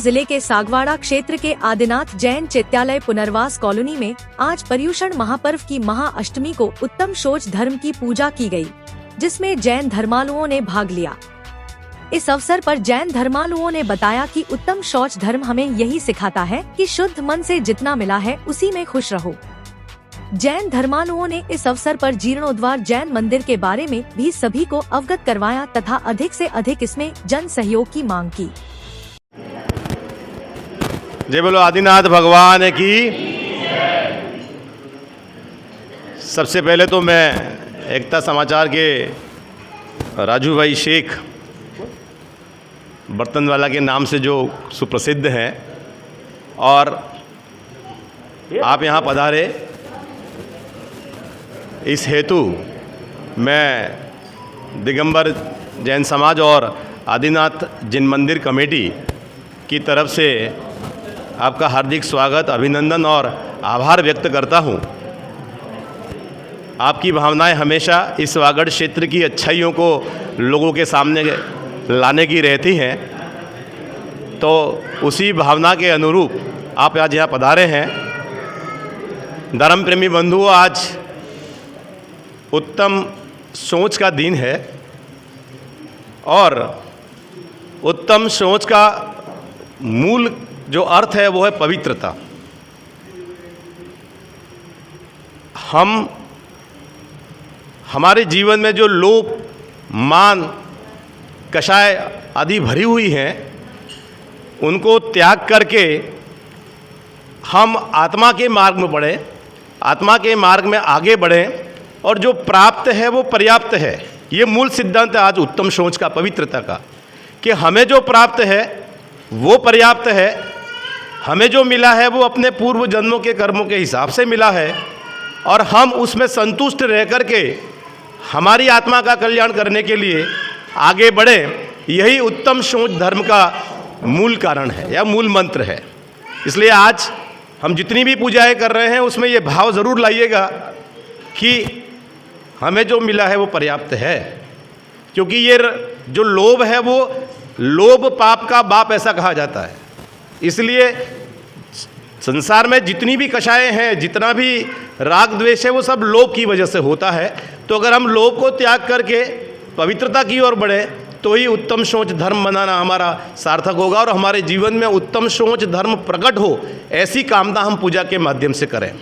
जिले के सागवाड़ा क्षेत्र के आदिनाथ जैन चैत्यालय पुनर्वास कॉलोनी में आज पर्युषण महापर्व की महाअष्टमी को उत्तम शौच धर्म की पूजा की गई, जिसमें जैन धर्मालुओं ने भाग लिया। इस अवसर पर जैन धर्मालुओं ने बताया कि उत्तम शौच धर्म हमें यही सिखाता है कि शुद्ध मन से जितना मिला है उसी में खुश रहो। जैन धर्मालुओं ने इस अवसर पर जीर्णोद्धार जैन मंदिर के बारे में भी सभी को अवगत करवाया तथा अधिक से अधिक इसमें जन सहयोग की मांग की। जय बोलो आदिनाथ भगवान की। सबसे पहले तो मैं एकता समाचार के राजू भाई शेख बर्तनवाला के नाम से जो सुप्रसिद्ध हैं और आप यहाँ पधारे, इस हेतु मैं दिगंबर जैन समाज और आदिनाथ जैन मंदिर कमेटी की तरफ से आपका हार्दिक स्वागत, अभिनंदन और आभार व्यक्त करता हूँ। आपकी भावनाएं हमेशा इस वागड़ क्षेत्र की अच्छाइयों को लोगों के सामने लाने की रहती हैं, तो उसी भावना के अनुरूप आप आज यहाँ पधारे हैं। धर्म प्रेमी बंधुओं, आज उत्तम सोच का दिन है और उत्तम सोच का मूल जो अर्थ है वो है पवित्रता। हमारे जीवन में जो लोभ, मान, कषाय आदि भरी हुई हैं, उनको त्याग करके हम आत्मा के मार्ग में बढ़ें, आत्मा के मार्ग में आगे बढ़ें और जो प्राप्त है वो पर्याप्त है। ये मूल सिद्धांत है आज उत्तम सोच का, पवित्रता का, कि हमें जो प्राप्त है वो पर्याप्त है, हमें जो मिला है वो अपने पूर्व जन्मों के कर्मों के हिसाब से मिला है और हम उसमें संतुष्ट रह करके हमारी आत्मा का कल्याण करने के लिए आगे बढ़ें। यही उत्तम सोच धर्म का मूल कारण है या मूल मंत्र है। इसलिए आज हम जितनी भी पूजाएं कर रहे हैं उसमें ये भाव ज़रूर लाइएगा कि हमें जो मिला है वो पर्याप्त है, क्योंकि ये जो लोभ है वो लोभ पाप का बाप ऐसा कहा जाता है। इसलिए संसार में जितनी भी कषायें हैं, जितना भी राग द्वेष है, वो सब लोभ की वजह से होता है। तो अगर हम लोभ को त्याग करके पवित्रता की ओर बढ़े तो ही उत्तम सोच धर्म बनाना हमारा सार्थक होगा और हमारे जीवन में उत्तम सोच धर्म प्रकट हो, ऐसी कामना हम पूजा के माध्यम से करें।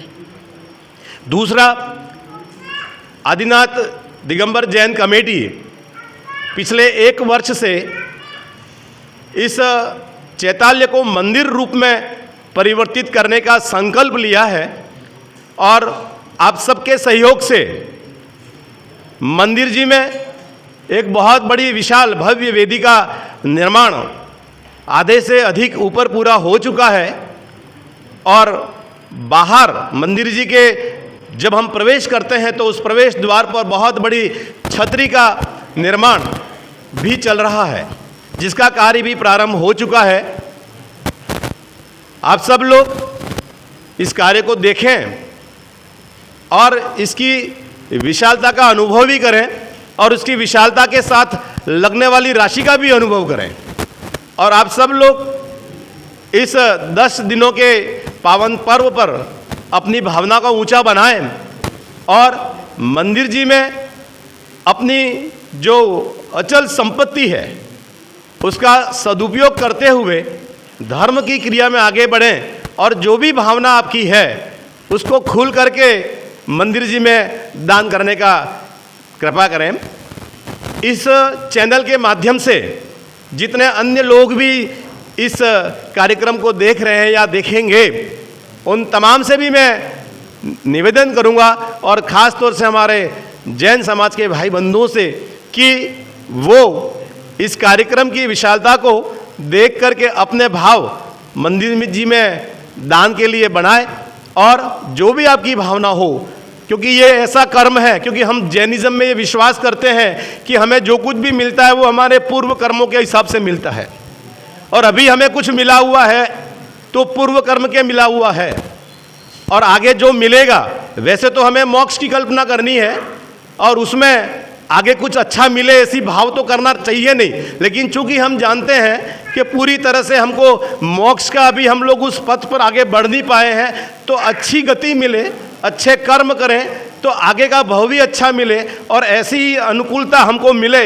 दूसरा, आदिनाथ दिगंबर जैन कमेटी पिछले 1 वर्ष से इस चैत्यालय को मंदिर रूप में परिवर्तित करने का संकल्प लिया है और आप सबके सहयोग से मंदिर जी में एक बहुत बड़ी विशाल भव्य वेदी का निर्माण आधे से अधिक ऊपर पूरा हो चुका है और बाहर मंदिर जी के जब हम प्रवेश करते हैं तो उस प्रवेश द्वार पर बहुत बड़ी छतरी का निर्माण भी चल रहा है, जिसका कार्य भी प्रारंभ हो चुका है। आप सब लोग इस कार्य को देखें और इसकी विशालता का अनुभव भी करें और उसकी विशालता के साथ लगने वाली राशि का भी अनुभव करें। और आप सब लोग इस 10 दिनों के पावन पर्व पर अपनी भावना को ऊंचा बनाएं और मंदिर जी में अपनी जो अचल संपत्ति है उसका सदुपयोग करते हुए धर्म की क्रिया में आगे बढ़ें और जो भी भावना आपकी है उसको खुल करके मंदिर जी में दान करने का कृपा करें। इस चैनल के माध्यम से जितने अन्य लोग भी इस कार्यक्रम को देख रहे हैं या देखेंगे, उन तमाम से भी मैं निवेदन करूंगा और ख़ास तौर से हमारे जैन समाज के भाई बंधुओं से कि वो इस कार्यक्रम की विशालता को देख करके अपने भाव मंदिर जी में दान के लिए बढ़ाएं और जो भी आपकी भावना हो, क्योंकि ये ऐसा कर्म है, क्योंकि हम जैनिज्म में ये विश्वास करते हैं कि हमें जो कुछ भी मिलता है वो हमारे पूर्व कर्मों के हिसाब से मिलता है और अभी हमें कुछ मिला हुआ है तो पूर्व कर्म के मिला हुआ है और आगे जो मिलेगा, वैसे तो हमें मोक्ष की कल्पना करनी है और उसमें आगे कुछ अच्छा मिले ऐसी भाव तो करना चाहिए नहीं, लेकिन चूंकि हम जानते हैं कि पूरी तरह से हमको मोक्ष का अभी हम लोग उस पथ पर आगे बढ़ नहीं पाए हैं, तो अच्छी गति मिले, अच्छे कर्म करें तो आगे का भाव भी अच्छा मिले और ऐसी अनुकूलता हमको मिले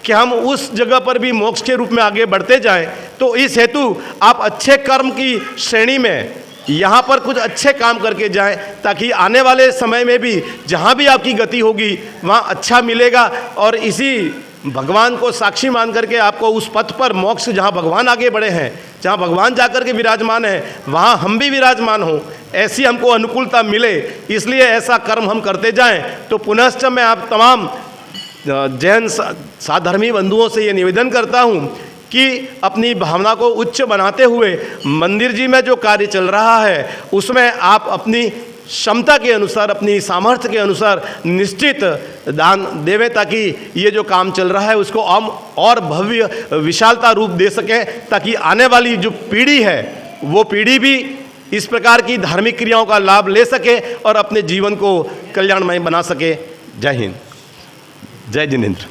कि हम उस जगह पर भी मोक्ष के रूप में आगे बढ़ते जाएं। तो इस हेतु आप अच्छे कर्म की श्रेणी में यहाँ पर कुछ अच्छे काम करके जाएं, ताकि आने वाले समय में भी जहाँ भी आपकी गति होगी वहाँ अच्छा मिलेगा। और इसी भगवान को साक्षी मान करके आपको उस पथ पर मोक्ष, जहाँ भगवान आगे बढ़े हैं, जहाँ भगवान जाकर के विराजमान है, वहाँ हम भी विराजमान हों, ऐसी हमको अनुकूलता मिले, इसलिए ऐसा कर्म हम करते जाएं। तो पुनश्च मैं आप तमाम जैन साधर्मी बंधुओं से ये निवेदन करता हूँ कि अपनी भावना को उच्च बनाते हुए मंदिर जी में जो कार्य चल रहा है उसमें आप अपनी क्षमता के अनुसार, अपनी सामर्थ्य के अनुसार निश्चित दान देवें, ताकि ये जो काम चल रहा है उसको हम और भव्य विशालता रूप दे सकें, ताकि आने वाली जो पीढ़ी है वो पीढ़ी भी इस प्रकार की धार्मिक क्रियाओं का लाभ ले सके और अपने जीवन को कल्याणमय बना सके। जय हिंद, जय जिनेंद्र।